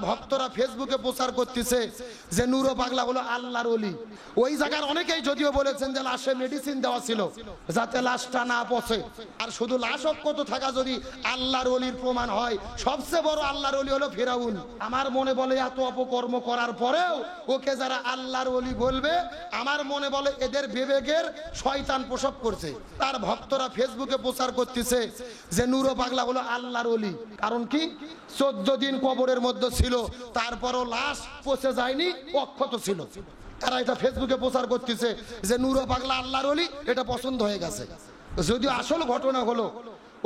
ভক্তরা ফেসবুকে প্রচার করতেছে যে নুরো পাগলা হলো আল্লাহর ওলি। ওই জায়গার অনেকেই যদিও বলেছেন যে লাশে মেডিসিন দেওয়া ছিল যাতে লাশটা না পচে। আর শুধু লাশ অক্ষত থাকা যদি আল্লাহর ওলির প্রমাণ হয়, সবচেয়ে বড় আল্লাহর ওলি হলো ফিরাউন। আমার মনে বলে এত অপকর্ম করার পরেও ওকে যারা আল্লাহর ওলি বলবে, আমার মনে বলে এদের বিবেকের শয়তান প্রসব করছে। তার ভক্তরা ফেসবুকে প্রচার করতেছে যে নুরো পাগলা হলো আল্লাহর ওলি। কারণ কি? 14 দিন কবরের মধ্যে ছিল, তারপরও লাশ পচে যায়নি, অক্ষত ছিল। তারা এটা ফেসবুকে প্রচার করতেছে যে নুরো পাগলা আল্লাহর ওলি, এটা পছন্দ হয়ে গেছে। যদিও আসল ঘটনা হলো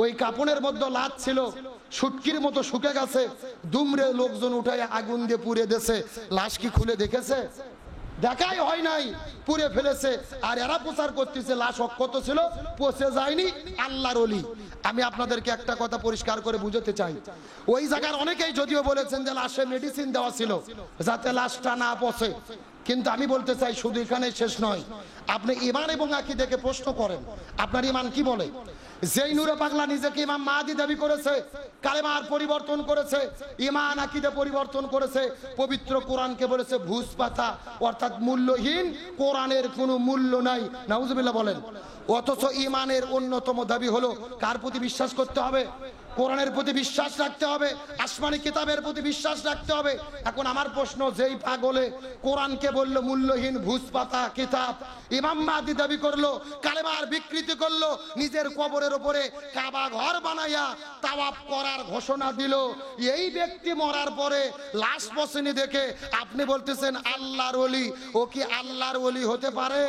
ওই কাপড়ের মধ্যে লাশ ছিল, শুটকির মতো শুকে গেছে, দুমড়ে লোকজন উঠায় আগুন দিয়ে পুড়ে দিয়েছে। লাশ কি খুলে দেখেছে? দেখাই হয় নাই, পুড়ে ফেলেছে। আর এরা প্রচার করতেছে লাশ অক্ষত ছিল, পচে যায়নি, আল্লাহর ওলি। আমি আপনাদেরকে একটা কথা পরিষ্কার করে বুঝাতে চাই, ওই জায়গার অনেকেই যদিও বলেছেন যে লাশে মেডিসিন দেওয়া ছিল যাতে লাশটা না পচে, কিন্তু আমি বলতে চাই শুধু এখানে শেষ নয়। আপনি ইমান এবং আকীদাকে প্রশ্ন করেন, আপনার ইমান কি বলে? যেই নূরে পাগলা নিজেকে ইমাম মাহদী দাবি করেছে, কালেমার পরিবর্তন করেছে, ইমান আকীদা পরিবর্তন করেছে, পবিত্র কোরআনকে বলেছে ভুজ পাতা, অর্থাৎ মূল্যহীন, কোরআনের কোনো মূল্য নাই। নাউজুবিল্লাহ বলেন। অথচ ইমানের অন্যতম দাবি হলো কার প্রতি বিশ্বাস করতে হবে? কোরআনের প্রতি বিশ্বাস রাখতে হবে, আসমানি কিতাবের প্রতি বিশ্বাস রাখতে হবে। এখন আমার প্রশ্ন, যেই পাগলে কোরআনকে বলল মূল্যহীন ভুজ পাতা কিতাব, ইমাম মাহদী দাবি করলো, কালেমার বিকৃতি করলো, নিজের কবরের উপরে কাবা ঘর বানাইয়া তাওয়াফ করার ঘোষণা দিল, এই ব্যক্তি মরার পরে লাশ পচেনি দেখে আপনি বলতেছেন আল্লাহর ওলি। ও কি আল্লাহর ওলি হতে পারে?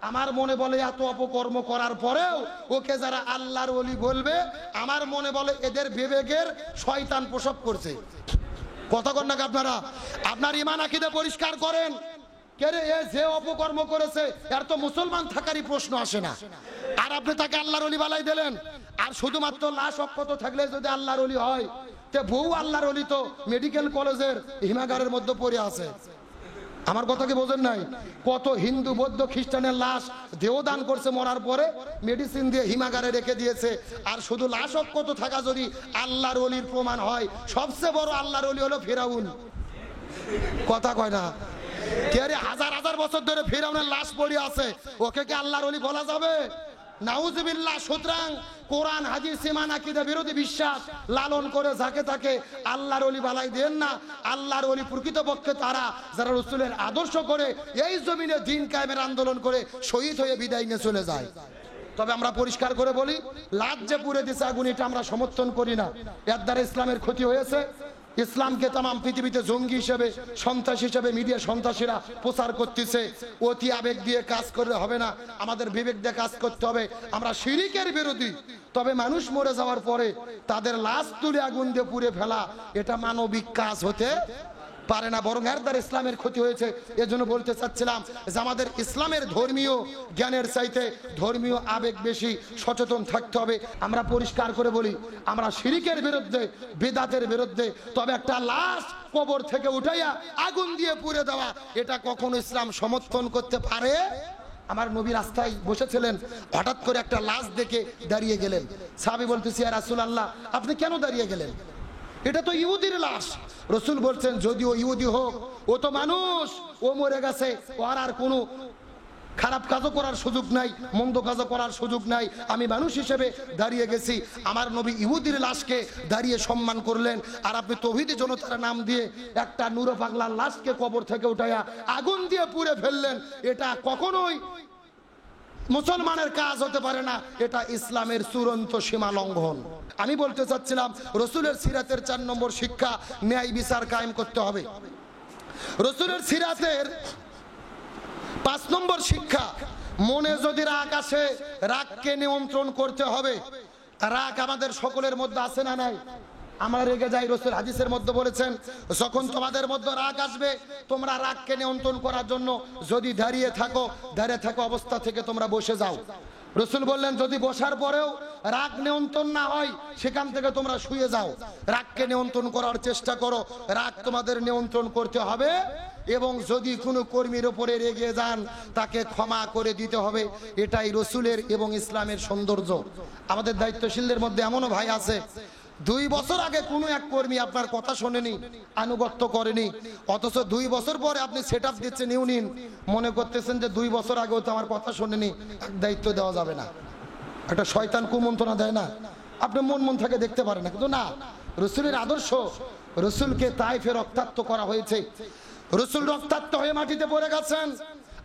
আমার মনে বলে এত অপকর্ম করার পরেও ওকে যারা আল্লাহর ওলি বলবে, আমার মনে বলে এদের বিবেকের শয়তান প্রসব করছে। কথা কন না আপনারা? আপনার ইমান আকীদা পরিষ্কার করেন। কে রে এ যে অপকর্ম করেছে, এর তো মুসলমান থাকারই প্রশ্ন আসে না, আর আপনি তাকে আল্লাহর ওলি বালাই দিলেন। আর শুধুমাত্র লাশ অক্ষত থাকলে যদি আল্লাহর ওলি হয়, তে বহু আল্লাহর ওলি তো মেডিকেল কলেজের হিমাগারের মধ্যে পড়ে আছে। আমার কথা কি বোঝেন নাই? কত হিন্দু বৌদ্ধ খ্রিস্টানের লাশ দেহদান করছে, মরার পরে মেডিসিন দিয়ে হিমাগারে রেখে দিয়েছে। আর শুধু লাশ অক্ষত থাকা যদি আল্লাহর ওলির প্রমাণ হয়, সবচেয়ে বড় আল্লাহর ওলি হলো ফিরাউন। কথা কয় না? কে রে হাজার হাজার বছর ধরে ফিরাউনের লাশ পড়ে আছে, ওকে কি আল্লাহর ওলি বলা যাবে? নাউজুবিল্লাহ। সুতরাং কোরআন হাদিস ইমান আকীদা বিরোধী বিশ্বাস লালন করে যাকে তাকে আল্লাহর ওলি বালাই দেন না। আল্লাহর ওলি প্রকৃতপক্ষে তারা যারা রাসূলের আদর্শ করে এই জমিনে দ্বীন কায়েমের আন্দোলন করে শহীদ হয়ে বিদায় নিয়ে চলে যায়। তবে আমরা পরিষ্কার করে বলি, লাশ যে পুড়ে দিছে আগুন, এটা আমরা সমর্থন করি না। এর দ্বারা ইসলামের ক্ষতি হয়েছে। ইসলামকে তামাম পৃথিবীতে জঙ্গি হিসেবে, সন্ত্রাস হিসেবে মিডিয়া সন্ত্রাসীরা প্রচার করতেছে। অতি আবেগ দিয়ে কাজ করলে হবে না, আমাদের বিবেক দিয়ে কাজ করতে হবে। আমরা শিরকের বিরোধী, তবে মানুষ মরে যাওয়ার পরে তাদের লাশ তুলে আগুন দিয়ে পুড়ে ফেলা, এটা মানবিক কাজ হতে পারে না, বরং এর দ্বারা ইসলামের ক্ষতি হয়েছে। এজন্য বলতে চাচ্ছিলাম যে আমাদের ইসলামের ধর্মীয় জ্ঞানের চাইতে ধর্মীয় আবেগ বেশি, সচেতন থাকতে হবে। আমরা পরিষ্কার করে বলি, আমরা শিরকের বিরুদ্ধে, বিদআতের বিরুদ্ধে। তবে একটা লাশ কবর থেকে উঠাইয়া আগুন দিয়ে পুড়ে দেওয়া, এটা কখনো ইসলাম সমর্থন করতে পারে? আমার নবী রাস্তায় বসেছিলেন, হঠাৎ করে একটা লাশ দেখে দাঁড়িয়ে গেলেন। সাহাবী বলতেছি, ইয়া রাসূলুল্লাহ, আপনি কেন দাঁড়িয়ে গেলেন? এটা তো ইহুদির লাশ। রসুল বলছেন, যদিও ইহুদি হোক, ও তো মানুষ, ও মরে গেছে, ওর আর কোনো খারাপ কাজও করার সুযোগ নাই, মন্দ কাজও করার সুযোগ নাই। আমি মানুষ হিসেবে দাঁড়িয়ে গেছি। আমার নবী ইহুদির লাশকে দাঁড়িয়ে সম্মান করলেন, আর আপনি তৌহিদি জনতার নাম দিয়ে একটা নূরে পাগলার লাশকে কবর থেকে উঠাইয়া আগুন দিয়ে পুড়ে ফেললেন। এটা কখনোই মুসলমানের কাজ হতে পারে না, এটা ইসলামের চূড়ান্ত সীমা লঙ্ঘন। আমি বলতে চাচ্ছিলাম, রসুলের সিরাতের 4 নম্বর শিক্ষা, ন্যায় বিচার কায়েম করতে হবে। রসুলের সিরাতের 5 নম্বর শিক্ষা, মনে যদি রাগ আসে, রাগকে নিয়ন্ত্রণ করতে হবে। রাগ আমাদের সকলের মধ্যে আছে না নাই? আমরা রেগে যাই। রাসূল হাদিসের মধ্যে বলেছেন, যখন তোমাদের মধ্যে রাগ আসবে, তোমরা রাগকে নিয়ন্ত্রণ করার জন্য যদি দাঁড়িয়ে থাকো অবস্থা থেকে তোমরা বসে যাও। রাসূল বললেন, যদি বসার পরেও রাগ নিয়ন্ত্রণ না হয়, সেখান থেকে তোমরা শুয়ে যাও। রাগকে নিয়ন্ত্রণ করার চেষ্টা করো, রাগ তোমাদের নিয়ন্ত্রণ করতে হবে। এবং যদি কোনো কর্মীর উপরে রেগে যান, তাকে ক্ষমা করে দিতে হবে। এটাই রাসূলের এবং ইসলামের সৌন্দর্য। আমাদের দায়িত্বশীলদের মধ্যে এমনও ভাই আছে, 2 বছর আগে কোনো এক কর্মী আপনার কথা শোনেনি, আনুগত্য করেনি, অথচ 2 বছর পরে আপনি সেট আপ দিচ্ছেন ইউনিয়ন, মনে করতেছেন যে 2 বছর আগেও তো আমার কথা শোনেনি, দায়িত্ব দেওয়া যাবে না। একটা শয়তান কুমন্ত্রণা দেয় না, আপনি মন থেকে দেখতে পারেন না, কিন্তু না, রসুলের আদর্শ, রসুলকে তাইফে রক্তাক্ত করা হয়েছে, রসুল রক্তাক্ত হয়ে মাটিতে পড়ে গেছেন,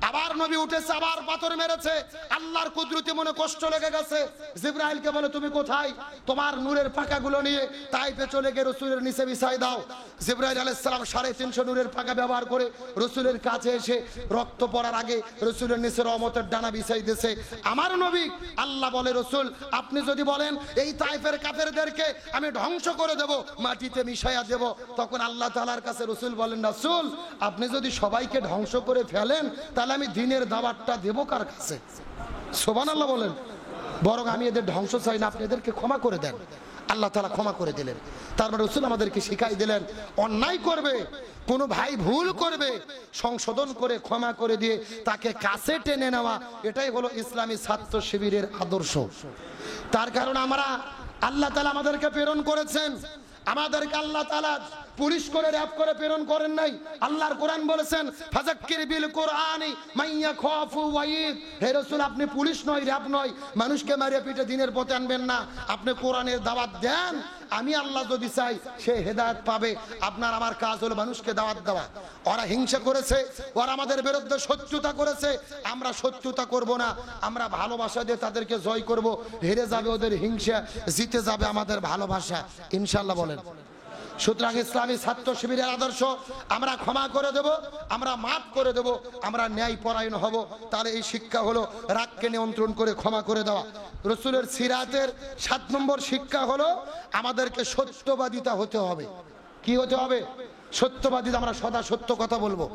আবার নবী উঠেছে, আবার পাথর মেরেছে, আল্লাহর কুদরতি মনে কষ্ট লেগে গেছে, জিবরাইলকে বলে তুমি কোথায়, তোমার নূরের পাকাগুলো নিয়ে তাইফে চলে গিয়ে রসুলের নিচে বিছাই দাও। জিবরাইল আলাইহিস সালাম 350 নূরের পাকা ব্যবহার করে রসুলের কাছে এসে রক্ত পড়ার আগে রসুলের নিচে রহমতের ডানা বিছাই দিয়েছে। আমার নবী আল্লাহ বলে, রসুল আপনি যদি বলেন এই তাইফের কাফেরদেরকে আমি ধ্বংস করে দেব, মাটিতে মিশাইয়া দেব, তখন আল্লাহ তাআলার কাছে রসুল বলেন, রাসূল আপনি যদি সবাইকে ধ্বংস করে ফেলেন তাহলে আমি দিনের দাওয়াতটা দেব কার কাছে? সুবহানাল্লাহ বলেন। বরং আমি এদের ধ্বংস চাই না, আপনি এদেরকে ক্ষমা করে দেন। আল্লাহ তাআলা ক্ষমা করে দিলেন। তারপর রাসূল আমাদেরকে শিখাই দিলেন, অন্যায় করবে, কোনো ভাই ভুল করবে, সংশোধন করে ক্ষমা করে দিয়ে তাকে কাছে টেনে নেওয়া, এটাই হলো ইসলামী ছাত্র শিবিরের আদর্শ। তার কারণ আমরা, আল্লাহ তাআলা আমাদেরকে প্রেরণ করেছেন, আমাদেরকে আল্লাহ তাআলা পুলিশ করে র‍্যাব করে প্রেরণ করেন নাই। আল্লাহর কোরআন বলেছেন, ফাযাক্কির বিল কুরআনি মাইয়া খাফু ওয়াইদ, হে রাসূল আপনি পুলিশ নয়, র‍্যাব নয়, মানুষকে মারিয়ে পিটে দিনের পথে আনবেন না, আপনি কোরআনের দাওয়াত দেন, আমি আল্লাহ যদি চাই সে হেদায়েত পাবে। আপনার আমার কাজ হলো মানুষকে দাওয়াত দেওয়া। ওরা হিংসা করেছে, ওরা আমাদের বিরুদ্ধে শত্রুতা করেছে, আমরা শত্রুতা করব না, আমরা ভালোবাসা দিয়ে তাদেরকে জয় করব, হেরে যাবে ওদের হিংসা, জিতে যাবে আমাদের ভালোবাসা, ইনশাআল্লাহ বলেন। সুতরাং ইসলামী ছাত্র শিবিরের আদর্শ, আমরা ক্ষমা করে দেব, আমরা মাফ করে দেব, আমরা ন্যায় পরায়ণ হব। তাহলে এই শিক্ষা হলো রাগকে নিয়ন্ত্রণ করে ক্ষমা করে দেওয়া। রসুলের সিরাতের 7 নম্বর শিক্ষা হলো আমাদেরকে সত্যবাদিতা হতে হবে। কি হতে হবে? সত্যবাদিতা, আমরা সদা সত্য কথা বলবো।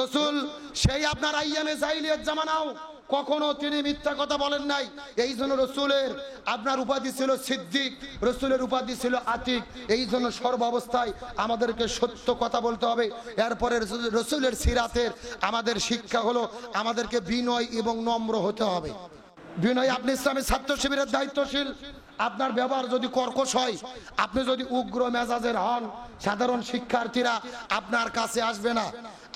রসুল সেই আপনার আইয়ামে জাহিলিয়াত জামানাও কখনো তিনি মিথ্যা কথা বলেন নাই। এই জন্য রসুলের আপনার উপাধি ছিল সিদ্দিক, রসুলের উপাধি ছিল আতিক। এই জন্য সর্বাবস্থায় আমাদেরকে সত্য কথা বলতে হবে। এরপরে রসুলের সিরাতের আমাদের শিক্ষা হলো আমাদেরকে বিনয় এবং নম্র হতে হবে। বিনয়, আপনি ইসলামী ছাত্র শিবিরের দায়িত্বশীল, আপনার ব্যবহার যদি কর্কশ হয়, আপনি যদি উগ্র মেজাজের হন, সাধারণ শিক্ষার্থীরা আপনার কাছে আসবে না।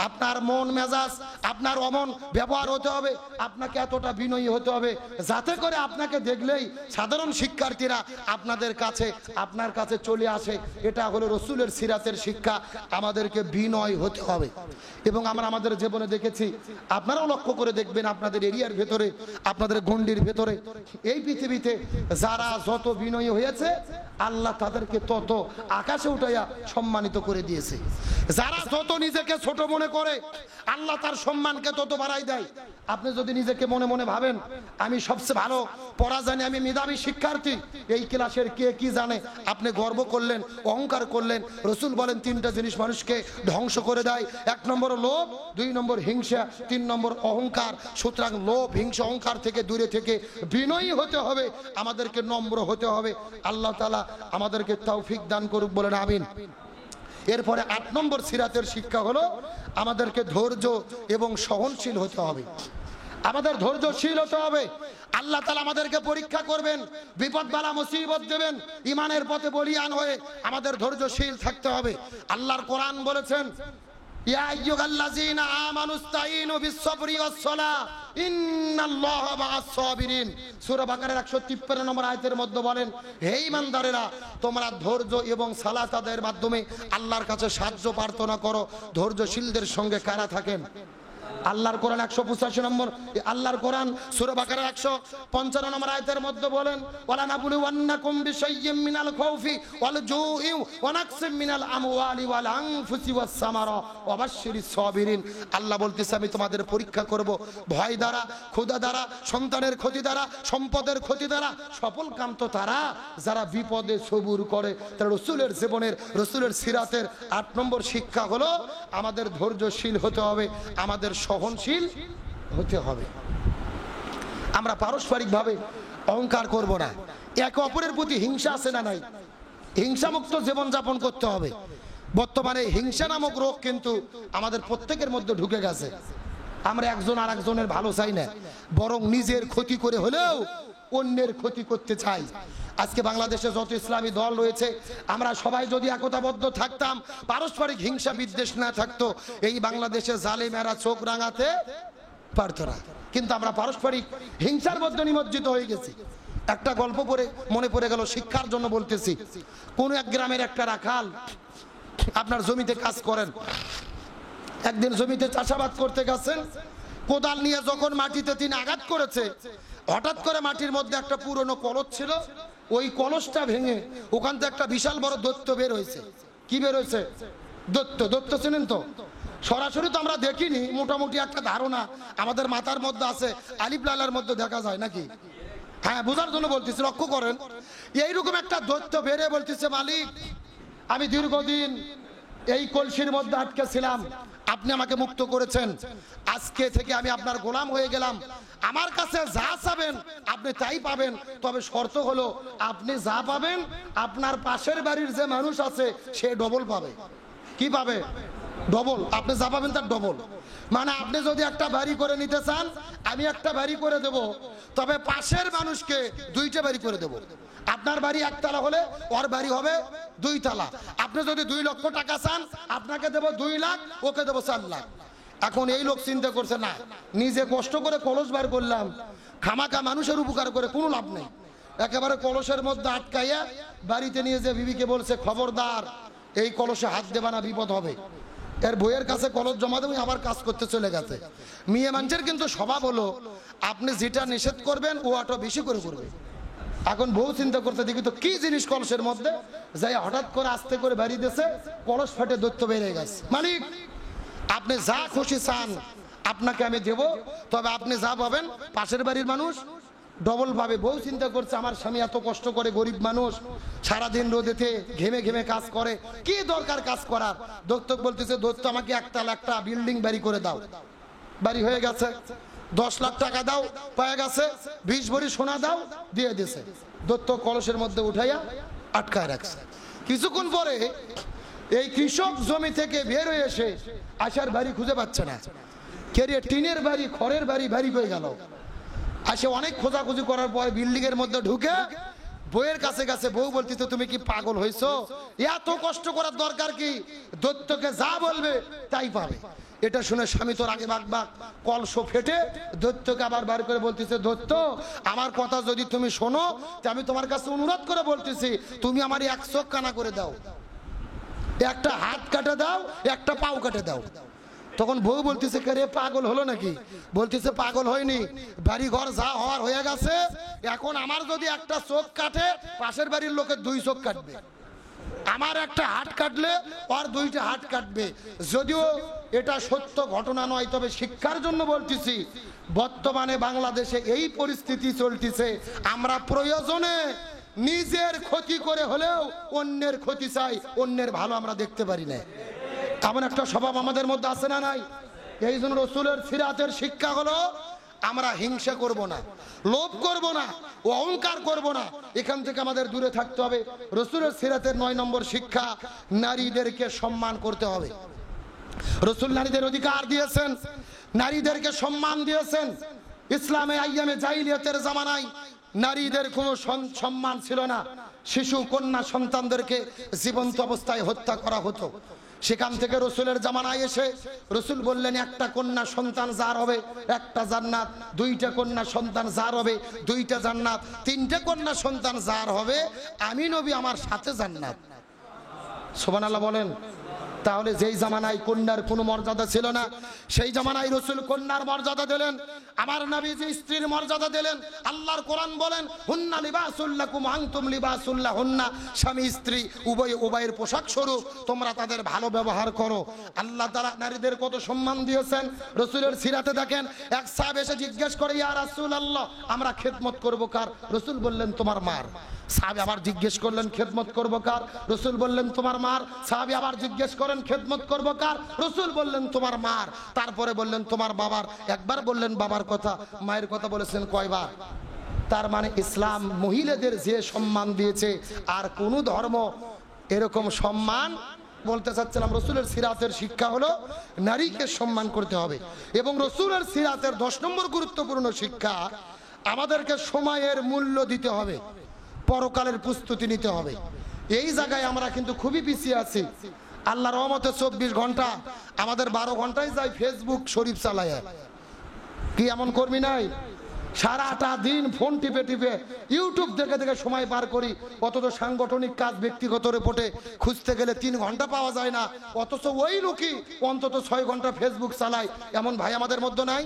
আপনার মন মেজাজ, আপনার অমন ব্যবহার হতে হবে, আপনাকে এতটা বিনয়ী হতে হবে যাতে করে আপনাকে দেখলেই সাধারণ শিক্ষার্থীরা আপনার কাছে চলে আসে। এটা হলো রসুলের সিরাতের শিক্ষা, আমাদেরকে বিনয় হতে হবে। এবং আমরা আমাদের জীবনে দেখেছি, আপনারাও লক্ষ্য করে দেখবেন, আপনাদের এরিয়ার ভেতরে, আপনাদের গণ্ডির ভেতরে, এই পৃথিবীতে যারা যত বিনয়ী হয়েছে আল্লাহ তাদেরকে তত আকাশে উঠাইয়া সম্মানিত করে দিয়েছে। যারা যত নিজেকে ছোট মনে করে আল্লাহ তার সম্মানকে তত বাড়াই দেয়। আপনি যদি নিজেকে মনে মনে ভাবেন আমি সবচেয়ে ভালো পড়া জানি, আমি মেধাবী শিক্ষার্থী, এই ক্লাসের কে কি জানে, আপনি গর্ব করলেন, অহংকার করলেন। রসুল বলেন 3টা জিনিস মানুষকে ধ্বংস করে দেয়। 1 নম্বর লোভ, 2 নম্বর হিংসা, 3 নম্বর অহংকার। সুতরাং লোভ, হিংসা, অহংকার থেকে দূরে থেকে বিনয়ী হতে হবে, আমাদেরকে নম্র হতে হবে। আল্লাহ তাআলা আমাদেরকে তৌফিক দান করুক, বলেন আমিন। এরপরে 8 নম্বর সিরাতের শিক্ষা হলো আমাদেরকে ধৈর্য এবং সহনশীল হতে হবে। আমাদের ধৈর্যশীল হতে হবে। আল্লাহ তাআলা আমাদেরকে পরীক্ষা করবেন, বিপদ বালা মুসিবত দেবেন, ইমানের পথে বলিয়ান হয়ে আমাদের ধৈর্যশীল থাকতে হবে। আল্লাহর কোরআন বলেছেন, ইয়া আইয়ুহাল্লাযীনা আমানুস্তাঈনু বিস-সাবরি ওয়াস-সালাহ ইন্নাল্লাহা মা'আস-সাবিরিন। সূরা বাকারার 153 নম্বর আয়াতের মধ্যে বলেন, হে ঈমানদারেরা তোমরা ধৈর্য এবং সালাত আদায়ের মাধ্যমে আল্লাহর কাছে সাহায্য প্রার্থনা করো। ধৈর্যশীলদের সঙ্গে কারা থাকেন? আল্লাহর কোরআন 185 নম্বর, আল্লাহর কোরআন সূরা বাকারা 155 নম্বর আয়াতের মধ্যে বলেন, ওয়ালা নাবলুওয়ান্নাকুম বিশাইয়্যিম মিনাল খাউফি ওয়াল জুই ওয়া নাকসিম মিনাল আমওয়ালি ওয়াল আনফুসি ওয়াস সামারা ওয়া বাশশিরিস সাবিরিন। আল্লাহ বলতেছে আমি তোমাদের পরীক্ষা করব ভয় দ্বারা, ক্ষুধা দ্বারা, সন্তানের ক্ষতি দ্বারা, সম্পদের ক্ষতি দ্বারা। সফল কান্ত তারা যারা বিপদে সবুর করে। তারা রসুলের জীবনের, রসুলের সিরাতের 8 নম্বর শিক্ষা হলো আমাদের ধৈর্যশীল হতে হবে, আমাদের সহনশীল হতে হবে। আমরা পারস্পরিকভাবে অহংকার করব না। একে অপরের প্রতি হিংসা আছে না নাই? হিংসামুক্ত জীবনযাপন করতে হবে। বর্তমানে হিংসা নামক রোগ কিন্তু আমাদের প্রত্যেকের মধ্যে ঢুকে গেছে। আমরা একজন আর একজনের ভালো চাই না, বরং নিজের ক্ষতি করে হলেও অন্যের ক্ষতি করতে চাই। আজকে বাংলাদেশে যত ইসলামী দল রয়েছে আমরা সবাই যদি একতাবদ্ধ থাকতাম, পারস্পরিক হিংসা বিদ্বেষ না থাকতো, এই বাংলাদেশে জালিমেরা চোখ রাঙাতে পারতো না। কিন্তু আমরা পারস্পরিক হিংসার মধ্যে নিমজ্জিত হয়ে গেছি। একটা গল্প পড়ে মনে পড়ে গেল, শিক্ষার জন্য বলতেছি। কোন এক গ্রামের একটা রাখাল আপনার জমিতে কাজ করেন, একদিন জমিতে চাষাবাদ করতে গেছেন, কোদাল নিয়ে যখন মাটিতে তিনি আঘাত করেছে, হঠাৎ করে মাটির মধ্যে একটা পুরনো কলস ছিল, ওই কলসটা ভেঙে ওখান থেকে একটা বিশাল বড় দৈত্য বের হয়েছে। কি বের হয়েছে? দৈত্য। দৈত্য চেনেন তো? সরাসরি তো আমরা দেখিনি, মোটামুটি একটা ধারণা আমাদের মাথার মধ্যে আছে, আলিফ লালার মধ্যে দেখা যায় নাকি? হ্যাঁ, বোঝার জন্য বলতেছি, লক্ষ্য করেন। এইরকম একটা দৈত্য বেরে বলতেছে, মালিক আমি দীর্ঘদিন এই কলসির মধ্যে আটকে ছিলাম, আপনি আমাকে মুক্ত করেছেন, আজকে থেকে আমি আপনার গোলাম হয়ে গেলাম, আমার কাছে যা চাবেন আপনি তাই পাবেন, তবে শর্ত হলো আপনি যা পাবেন আপনার পাশের বাড়ির যে মানুষ আছে সে ডবল পাবে। কি পাবে? ডবল। আপনি যা পাবেন তার ডবল। মানে আপনি যদি একটা বাড়ি করে নিতে চান, আমি একটা বাড়ি করে দেব, তবে পাশের মানুষকে দুইটা বাড়ি করে দেব। আপনার বাড়ি একতলা হলে ওর বাড়ি হবে 2 তলা। আপনি যদি 2 লক্ষ টাকা চান, আপনাকে দেব 2 লাখ, ওকে দেব 4 লাখ। এখন এই লোক চিন্তা করছে, না নিজে কষ্ট করে কলস বার করলাম, খামাখা মানুষের উপকার করে কোনো লাভ নেই। একেবারে কলসের মধ্যে আটকাইয়া বাড়িতে নিয়ে যে বিবিকে বলছে, খবরদার এই কলসে হাত দেবা না, বিপদ হবে। এর বইয়ের কাছে কলস জমা দেবো, আবার কাজ করতে চলে গেছে। মেয়ে মানুষের কিন্তু স্বভাব হলো আপনি যেটা নিষেধ করবেন ও আটো বেশি করে করবে। এখন বউ চিন্তা করতে, দেখি তো কি জিনিস কলসের মধ্যে, যাই হঠাৎ করে আস্তে করে বাড়ি দিয়েছে, কলস ফেটে দৈত্য বেড়ে গেছে। মালিক আপনি যা খুশি চান আপনাকে আমি দেব, তবে আপনি যা পাবেন পাশের বাড়ির মানুষ ডবল পাবে। বউ চিন্তা করছে, আমার স্বামী এত কষ্ট করে, গরিব মানুষ, সারাদিন রোদেতে ঘেমে ঘেমে কাজ করে, কি দরকার কাজ করার। দৈত্য বলতেছে, দৈত্য আমাকে একতলা একটা বিল্ডিং বাড়ি করে দাও। বাড়ি হয়ে গেছে, 10 লাখ টাকা দাও, পায়ে গেছে, 20 ভরি সোনা দাও, দিয়ে দিয়েছে। দৈত্য কলসের মধ্যে উঠাইয়া আটকায় রাখছে। কিছুক্ষণ পরে এই কৃষক জমি থেকে বের হয়ে এসে আশার বাড়ি খুঁজে পাচ্ছে না। কেরে টিনের বাড়ি, খড়ের বাড়ি, বাড়ি হয়ে গেল। আসে অনেক খোঁজাখুঁজি করার পর বিল্ডিং এর মধ্যে ঢুকে বউয়ের কাছে গেছে। বউ বলতেছে, তুমি কি পাগল হয়েছো? এত কষ্ট করার দরকার কি? দৈত্যকে যা বলবে তাই পাবে। এটা শুনে স্বামী তোর আগে বাগ বাগ কলস ফেটে দৈত্যকে আবার বার করে বলতেছে, দৈত্য আমার কথা যদি তুমি শোনো, আমি তোমার কাছে অনুরোধ করে বলতেছি, তুমি আমার 1 চোখ কানা করে দাও, একটা হাত কাটে দাও, একটা পাও কাটে দাও। তখন বউ বলতেছে, কে পাগল হলো নাকি? বলতেছে, পাগল হয়নি, বাড়ি ঘর যা হওয়ার হয়ে গেছে, এখন আমার যদি একটা চোখ কাটে, পাশের বাড়ির লোকের 2 চোখ কাটবে, আমার একটা হাত কাটলে আর 2টা হাত কাটবে। যদিও এটা সত্য ঘটনা নয়, তবে শিক্ষার জন্য বলতেছি, বর্তমানে বাংলাদেশে এই পরিস্থিতি চলতেছে, আমরা প্রয়োজনে নিজের ক্ষতি করে হলেও অন্যের ক্ষতি চাই, অন্যের ভালো আমরা দেখতে পারি না। এমন একটা স্বভাব আমাদের মধ্যে আছে না নাই? এই জন্য রসুলের সিরাতের শিক্ষা হলো, আমরা হিংসা করব না, লোভ করব না, অহংকার করব না, এখান থেকে আমাদের দূরে থাকতে হবে। রসুলের সিরাতের 9 নম্বর শিক্ষা, নারীদেরকে সম্মান করতে হবে। রসুল নারীদের অধিকার দিয়েছেন, নারীদেরকে সম্মান দিয়েছেন। ইসলামে আইয়ামে জাহিলিয়াতের জামানায় নারীদের কোনো সম্মান ছিল না। শিশু কন্যা সন্তানদেরকে জীবন্ত অবস্থায় হত্যা করা হতো। সেখান থেকে রসুলের জামানায় এসে রসুল বললেন, একটা কন্যা সন্তান যার হবে 1টা জান্নাত, 2টা কন্যা সন্তান যার হবে 2টা জান্নাত, 3টে কন্যা সন্তান যার হবে আমি নবী আমার সাথে জান্নাত। সুবহানাল্লাহ বলেন। তাহলে যেই জামানায় কন্যার কোনো মর্যাদা ছিল না, সেই জামানায় রসুল কন্যার মর্যাদা দিলেন। আমার নবী যে স্ত্রীর মর্যাদা দিলেন। আল্লাহর কোরআন বলেন, হুন্না লিবাসুল লাকুম আনতুম লিবাসুল লাহুন্না, স্বামী স্ত্রী উভয় উভয়ের পোশাক স্বরূপ, তোমরা তাদের ভালো ব্যবহার করো। আল্লাহ তাআলা নারীদের কত সম্মান দিয়েছেন। রসুলের সিরাতে দেখেন, এক সাহাবী এসে জিজ্ঞেস করে, ইয়া রাসূলুল্লাহ আমরা খেদমত করব কার? রসুল বললেন, তোমার মার। সাহাবী আবার জিজ্ঞেস করলেন, খেদমত করব কার? রসুল বললেন, তোমার মার। সাহাবী আবার জিজ্ঞেস করেন, খেদমত করব কার? রসুল বললেন, তোমার মার। তারপরে বললেন, তোমার বাবার। একবার বললেন বাবার কথা, মায়ের কথা বলেছেন কয়বার? তার মানে ইসলাম মহিলাদের যে সম্মান দিয়েছে, আর কোন ধর্ম এরকম সম্মান বলতে চাচ্ছিলাম। রসুলের সিরাতের শিক্ষা হলো নারীকে সম্মান করতে হবে। এবং রসুলের সিরাতের 10 নম্বর গুরুত্বপূর্ণ শিক্ষা, আমাদেরকে সময়ের মূল্য দিতে হবে। পরকালের প্রস্তুতি নিতে হবে। এই জায়গায় আমরা কিন্তু খুবই পিছিয়ে আছি। আল্লাহর রহমতে 24 ঘন্টা আমাদের 12 ঘন্টায় যায় ফেসবুক শরীফ চালায়। কি এমন কর্মী নাই? সারাটা দিন ফোন টিপে টিপে ইউটিউব দেখে দেখে সময় পার করি, অথচ সাংগঠনিক কাজ ব্যক্তিগত রিপোর্টে খুঁজতে গেলে 3 ঘন্টা পাওয়া যায় না, অথচ ওই লোকই অন্তত 6 ঘন্টা ফেসবুক চালায়। এমন ভাই আমাদের মধ্যে নাই?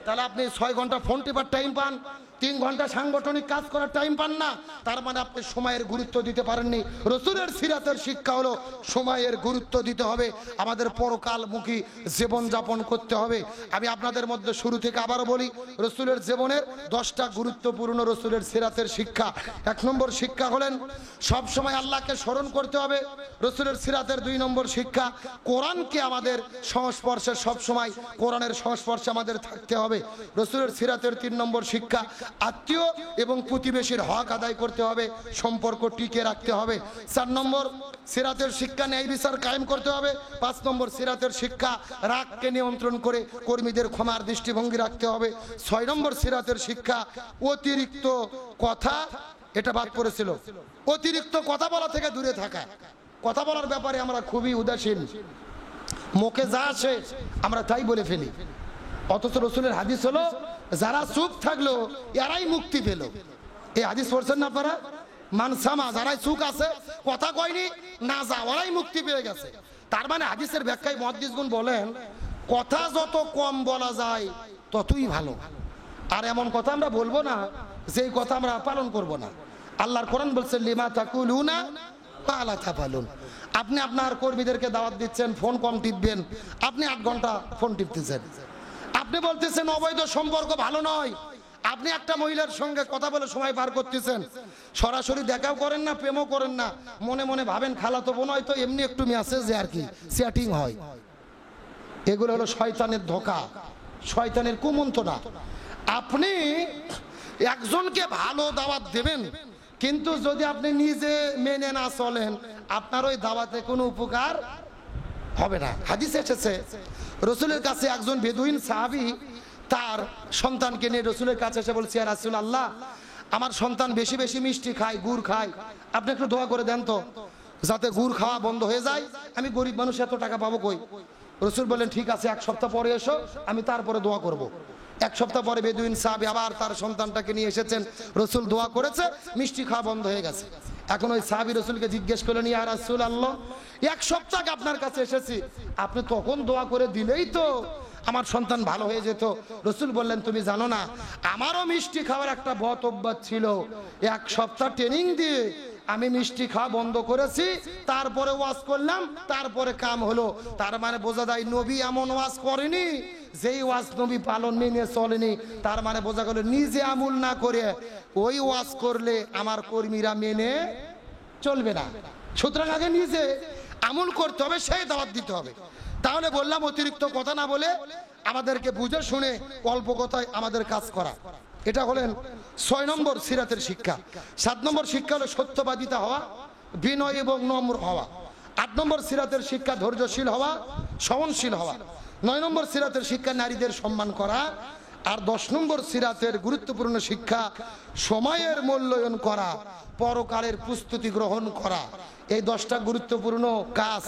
তাহলে আপনি 6 ঘন্টা ফোন টিপার টাইম পান, 3 ঘন্টা সাংগঠনিক কাজ করার টাইম পান না, তার মানে আপনি সময়ের গুরুত্ব দিতে পারেননি। রসুলের সিরাতের শিক্ষা হলো সময়ের গুরুত্ব দিতে হবে, আমাদের পরকালমুখী জীবন যাপন করতে হবে। আমি আপনাদের মধ্যে শুরু থেকে আবারও বলি, রসুলের জীবনের 10টা গুরুত্বপূর্ণ রসুলের সিরাতের শিক্ষা। 1 নম্বর শিক্ষা হলেন সব সময় আল্লাহকে স্মরণ করতে হবে। রসুলের সিরাতের 2 নম্বর শিক্ষা, কোরআনকে আমাদের সংস্পর্শে, সব সময় কোরআনের সংস্পর্শে আমাদের থাকতে হবে। রসুলের সিরাতের 3 নম্বর শিক্ষা, আত্মীয় এবং প্রতিবেশীর হক আদায় করতে হবে, সম্পর্ক টিকে রাখতে হবে। 4 নম্বর সিরাতের শিক্ষা, ন্যায় বিচার কায়েম করতে হবে। 5 নম্বর সিরাতের শিক্ষা, রাগকে নিয়ন্ত্রণ করে কর্মীদের ক্ষমার দৃষ্টিভঙ্গি রাখতে হবে। 6 নম্বর সিরাতের শিক্ষা, অতিরিক্ত কথা, এটা বাদ পড়েছিল, অতিরিক্ত কথা বলা থেকে দূরে থাকা। কথা বলার ব্যাপারে আমরা খুবই উদাসীন, মুখে যা আসে আমরা তাই বলে ফেলি, অথচ রসুলের হাদিস হলো যারা চুপ থাকলো এরাই মুক্তি পেল। এই হাদিস পড়ছেন না আপনারা? মানসামা, যারাই চুপ আছে, কথা কয়নি, না যা, ওরাই মুক্তি পেয়ে গেছে। তার মানে হাদিসের ব্যাখ্যায় মুহাদ্দিসগণ বলেন, কথা যত কম বলা যায় ততই ভালো। আর এমন কথা আমরা বলবো না যেই কথা আমরা পালন করব না। আল্লাহর কোরআন বলছে, লিমা তাকুলুনা মা লা তাফালুন। আপনি আপনার কর্মীদেরকে দাওয়াত দিচ্ছেন, ফোন কম টিপবেন, আপনি 8 ঘন্টা ফোন টিপতেছেন। আপনি বলতেছেন অবৈধ সম্পর্ক ভালো নয়, আপনি একটা মহিলার সঙ্গে কথা বলে সময় পার করতেছেন, সরাসরি দেখাও করেন না, প্রেমও করেন না, মনে মনে ভাবেন খালাতো বোন হয়তো, এমনি একটু মেসেজে আর কি চ্যাটিং হয়। এগুলো হলো শয়তানের ধোঁকা, শয়তানের কুমন্ত্রণা। আপনি একজনকে ভালো দাওয়াত দেবেন, কিন্তু যদি আপনি নিজে মেনে না চলেন, আপনার ওই দাওয়াতে কোনো উপকার হবে না। হাদিসে এসেছে, রসুলের কাছে একজন বেদুইন সাহাবী তার সন্তানকে নিয়ে রসুলের কাছে এসে বলছে, ইয়া রাসূলুল্লাহ, আমার সন্তান বেশি বেশি মিষ্টি খায়, গুড় খায়, আপনি একটু দোয়া করে দেন তো যাতে গুড় খাওয়া বন্ধ হয়ে যায়, আমি গরিব মানুষ, এত টাকা পাবো কই? রসুল বললেন, ঠিক আছে, 1 সপ্তাহ পরে এসো, আমি তারপরে দোয়া করব। 1 সপ্তাহ পরে বেদুইন সাহাবী আবার তার সন্তানটাকে নিয়ে এসেছেন, রসুল দোয়া করেছে, মিষ্টি খাওয়া বন্ধ হয়ে গেছে। এখন ওই সাহাবী রসুলকে জিজ্ঞেস করলেন, ইয়া রাসূলুল্লাহ, 1 সপ্তাহ আপনার কাছে এসেছি, আপনি তখন দোয়া করে দিলেই তো আমার সন্তান ভালো হয়ে যেত। রসুল বললেন, তুমি জানো না, আমারও মিষ্টি খাওয়ার একটা বদ অভ্যাস ছিল, 1 সপ্তাহ ট্রেনিং দিয়ে আমি মিষ্টি খাওয়া বন্ধ করেছি, তারপরে ওয়াজ করলাম, তারপরে কাম হলো। তার মানে বোঝা যায় নবী এমন ওয়াজ করেনি যেই ওয়াজ নবী পালন মেনে চলেনি। তার মানে বোঝা গেল নিজে আমল না করে ওই ওয়াজ করলে আমার কর্মীরা মেনে চলবে না। সুতরাং আগে নিজে আমল করতে হবে, সেই দাওয়াত দিতে হবে। তাহলে বললাম, অতিরিক্ত কথা না বলে আমাদেরকে বুঝে শুনে অল্প কথায় আমাদের কাজ করা। এটা হলেন 6 নম্বর সিরাতের শিক্ষা। 7 নম্বর শিক্ষা হলো সত্যবাদিতা হওয়া, বিনয় এবং নম্র হওয়া। 8 নম্বর সিরাতের শিক্ষা ধৈর্যশীল হওয়া, সহনশীল হওয়া। 9 নম্বর সিরাতের শিক্ষা নারীদের সম্মান করা। আর 10 নম্বর সিরাতের গুরুত্বপূর্ণ শিক্ষা সময়ের মূল্যায়ন করা, পরকালের প্রস্তুতি গ্রহণ করা। এই 10টা গুরুত্বপূর্ণ কাজ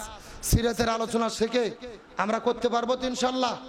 সিরাতের আলোচনা থেকে আমরা করতে পারবো তো ইনশাআল্লাহ।